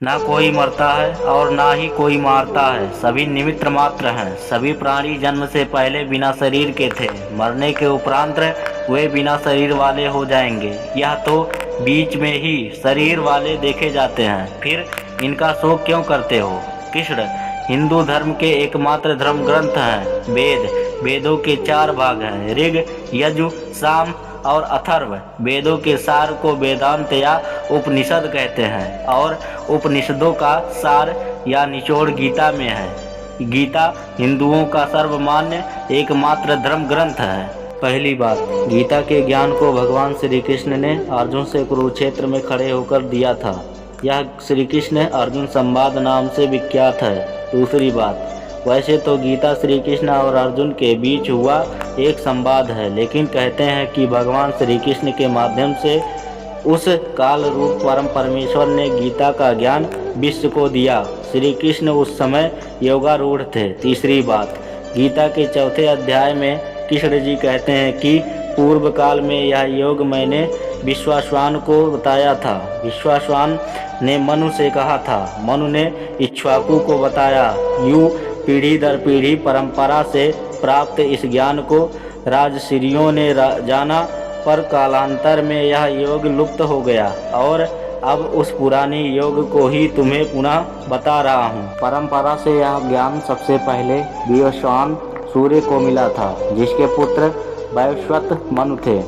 ना कोई मरता है और ना ही कोई मारता है, सभी निमित्त मात्र हैं। सभी प्राणी जन्म से पहले बिना शरीर के थे, मरने के उपरांत वे बिना शरीर वाले हो जाएंगे। यह तो बीच में ही शरीर वाले देखे जाते हैं, फिर इनका शोक क्यों करते हो? कृष्ण, हिंदू धर्म के एकमात्र धर्म ग्रंथ हैं वेद। वेदों के 4 भाग हैं, ऋग, यजु, साम और अथर्व। वेदों के सार को वेदांत या उपनिषद कहते हैं और उपनिषदों का सार या निचोड़ गीता में है। गीता हिंदुओं का सर्वमान्य एकमात्र धर्म ग्रंथ है। पहली बात, गीता के ज्ञान को भगवान श्री कृष्ण ने अर्जुन से कुरुक्षेत्र में खड़े होकर दिया था। यह श्री कृष्ण अर्जुन संवाद नाम से विख्यात है। दूसरी बात, वैसे तो गीता श्री कृष्ण और अर्जुन के बीच हुआ एक संवाद है, लेकिन कहते हैं कि भगवान श्री कृष्ण के माध्यम से उस काल रूप परम परमेश्वर ने गीता का ज्ञान विश्व को दिया। श्री कृष्ण उस समय योगारूढ़ थे। तीसरी बात, गीता के 4 अध्याय में कृष्ण जी कहते हैं कि पूर्व काल में यह योग मैंने विश्वास्वान को बताया था। विश्वास्वान ने मनु से कहा था, मनु ने इक्ष्वाकु को बताया। यूं पीढ़ी दर पीढ़ी परंपरा से प्राप्त इस ज्ञान को राजर्षियों ने जाना, पर कालांतर में यह योग लुप्त हो गया और अब उस पुरानी योग को ही तुम्हें पुनः बता रहा हूँ। परंपरा से यह ज्ञान सबसे पहले विश्वास्वान सूर्य को मिला था, जिसके पुत्र वैवस्वत मनु थे।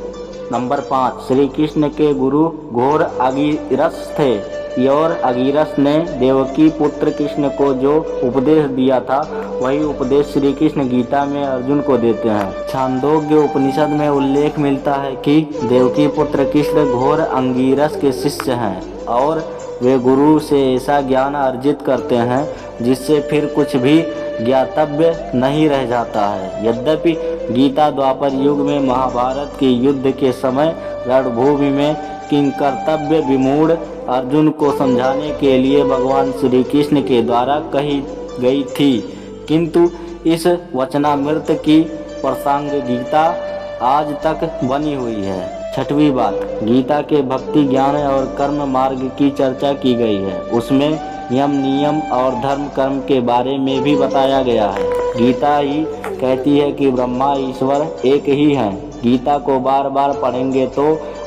नंबर 5, श्री कृष्ण के गुरु घोर अगिरस थे और अगिरस ने देवकी पुत्र कृष्ण को जो उपदेश दिया था, वही उपदेश श्री कृष्ण गीता में अर्जुन को देते हैं। छांदोग्य उपनिषद में उल्लेख मिलता है कि देवकी पुत्र कृष्ण घोर अंगिरस के शिष्य हैं और वे गुरु से ऐसा ज्ञान अर्जित करते हैं जिससे फिर कुछ भी ज्ञातव्य नहीं रह जाता है। यद्यपि गीता द्वापर युग में महाभारत के युद्ध के समय रणभूमि में किंकर्तव्य विमूढ़ अर्जुन को समझाने के लिए भगवान श्री कृष्ण के द्वारा कही गई थी, किंतु इस वचनामृत की प्रासंगिकता आज तक बनी हुई है। छठवीं बात, गीता के भक्ति ज्ञान और कर्म मार्ग की चर्चा की गई है। उसमें यम नियम और धर्म कर्म के बारे में भी बताया गया है। गीता ही कहती है कि ब्रह्मा ईश्वर एक ही हैं। गीता को बार बार पढ़ेंगे तो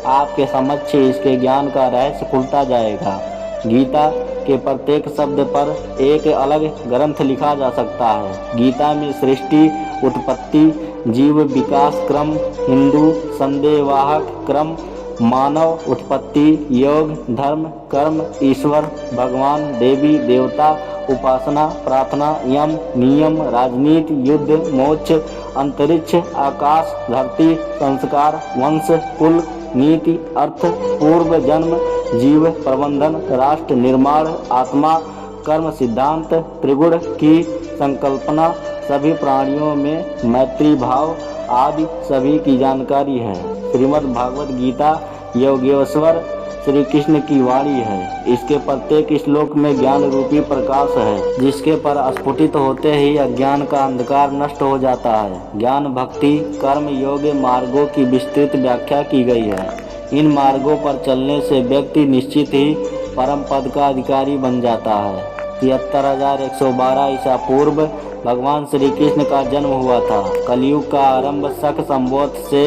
आपके समक्ष इसके ज्ञान का रहस्य खुलता जाएगा। गीता के प्रत्येक शब्द पर एक अलग ग्रंथ लिखा जा सकता है। गीता में सृष्टि, उत्पत्ति, जीव विकास क्रम, हिंदू संदेहवाहक क्रम, मानव उत्पत्ति, योग, धर्म, कर्म, ईश्वर, भगवान, देवी देवता, उपासना, प्रार्थना, यम नियम, राजनीति, युद्ध, मोक्ष, अंतरिक्ष, आकाश, धरती, संस्कार, वंश, कुल, नीति, अर्थ, पूर्व जन्म, जीव प्रबंधन, राष्ट्र निर्माण, आत्मा, कर्म सिद्धांत, त्रिगुण की संकल्पना, सभी प्राणियों में मैत्री भाव आदि सभी की जानकारी है। श्रीमद् भागवत गीता योगेश्वर श्री कृष्ण की वाणी है। इसके प्रत्येक श्लोक में ज्ञान रूपी प्रकाश है, जिसके पर स्फुटित होते ही अज्ञान का अंधकार नष्ट हो जाता है। ज्ञान, भक्ति, कर्म योग मार्गों की विस्तृत व्याख्या की गई है। इन मार्गों पर चलने से व्यक्ति निश्चित ही परम पद का अधिकारी बन जाता है। 73,112 ईसा पूर्व भगवान श्री कृष्ण का जन्म हुआ था। कलयुग का आरंभ शक संवत से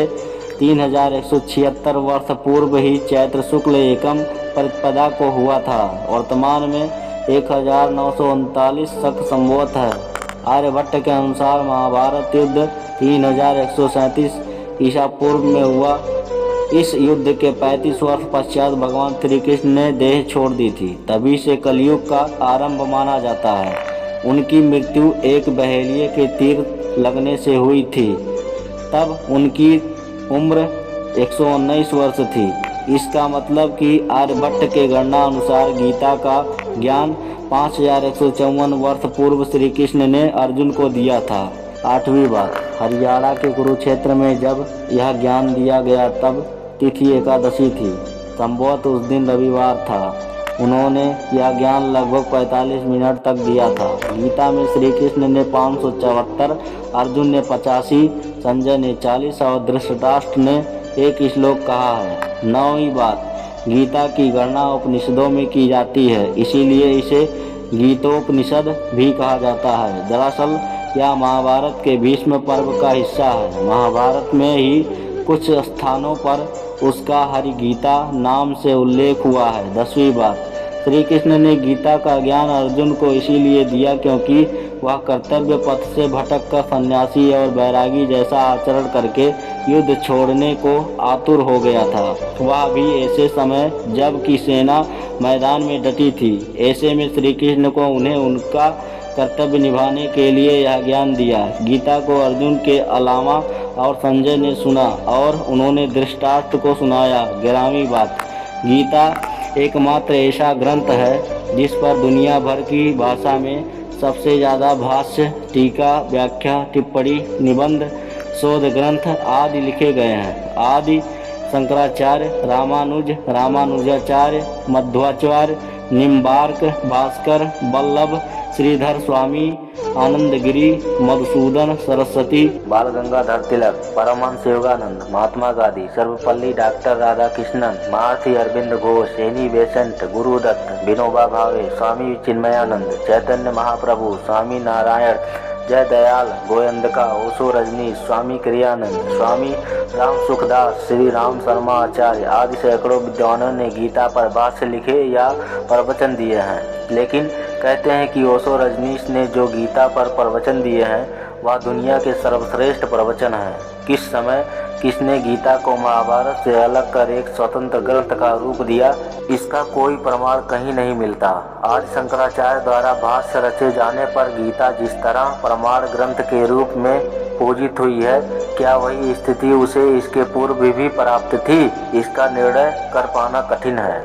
3176 वर्ष पूर्व ही चैत्र शुक्ल एकम प्रतिपदा को हुआ था। वर्तमान में 1939 शक संवत है। आर्यभट्ट के अनुसार महाभारत युद्ध 3137 ईसा पूर्व में हुआ। इस युद्ध के 35 वर्ष पश्चात भगवान श्री कृष्ण ने देह छोड़ दी थी। तभी से कलयुग का आरंभ माना जाता है। उनकी मृत्यु एक बहेलिये के तीर लगने से हुई थी। तब उनकी उम्र 119 वर्ष थी। इसका मतलब कि आर्यभट्ट के गणना अनुसार गीता का ज्ञान 5154 वर्ष पूर्व श्री कृष्ण ने अर्जुन को दिया था। 8वीं बात, हरियाणा के कुरुक्षेत्र में जब यह ज्ञान दिया गया तब तिथि एकादशी थी। संभवतः उस दिन रविवार था। उन्होंने यह ज्ञान लगभग 45 मिनट तक दिया था। गीता में श्री कृष्ण ने 574, अर्जुन ने 85, संजय ने 40 और धृतराष्ट्र ने 1 श्लोक कहा है। 9वीं बात, गीता की गणना उपनिषदों में की जाती है, इसीलिए इसे गीतोपनिषद भी कहा जाता है। दरअसल यह महाभारत के भीष्म पर्व का हिस्सा है। महाभारत में ही कुछ स्थानों पर उसका हरिगीता नाम से उल्लेख हुआ है। 10वीं बात, श्री कृष्ण ने गीता का ज्ञान अर्जुन को इसीलिए दिया क्योंकि वह कर्तव्य पथ से भटक कर सन्यासी और बैरागी जैसा आचरण करके युद्ध छोड़ने को आतुर हो गया था। वह भी ऐसे समय जब कि सेना मैदान में डटी थी। ऐसे में श्री कृष्ण को उन्हें उनका कर्तव्य निभाने के लिए यह ज्ञान दिया। गीता को अर्जुन के अलावा और संजय ने सुना और उन्होंने धृतराष्ट्र को सुनाया। 11वीं बात, गीता एकमात्र ऐसा ग्रंथ है जिस पर दुनिया भर की भाषा में सबसे ज़्यादा भाष्य, टीका, व्याख्या, टिप्पणी, निबंध, शोध ग्रंथ आदि लिखे गए हैं। आदि शंकराचार्य, रामानुज, रामानुजाचार्य, मध्वाचार्य, निम्बार्क, भास्कर, वल्लभ, श्रीधर स्वामी, आनंदगिरी, मधुसूदन सरस्वती, बाल गंगाधर तिलक, परमहंस योगानंद, महात्मा गांधी, सर्वपल्ली डॉक्टर राधाकृष्णन, महर्षि अरविंद घोष, एनी बेसेंट, गुरुदत्त, विनोबा भावे, स्वामी चिन्मयानंद, चैतन्य महाप्रभु, स्वामी नारायण, जय दयाल, गोयंदका, ओशो रजनीश, स्वामी क्रियानंद, स्वामी राम सुखदास, श्री राम शर्मा आचार्य आदि सैकड़ों विद्वानों ने गीता पर भाष्य लिखे या प्रवचन दिए हैं। लेकिन कहते हैं कि ओशो रजनीश ने जो गीता पर प्रवचन दिए हैं वह दुनिया के सर्वश्रेष्ठ प्रवचन हैं। किस समय किसने गीता को महाभारत से अलग कर एक स्वतंत्र ग्रंथ का रूप दिया, इसका कोई प्रमाण कहीं नहीं मिलता। आज शंकराचार्य द्वारा भाष्य रचे जाने पर गीता जिस तरह प्रमाण ग्रंथ के रूप में पूजित हुई है, क्या वही स्थिति उसे इसके पूर्व भी प्राप्त थी, इसका निर्णय कर पाना कठिन है।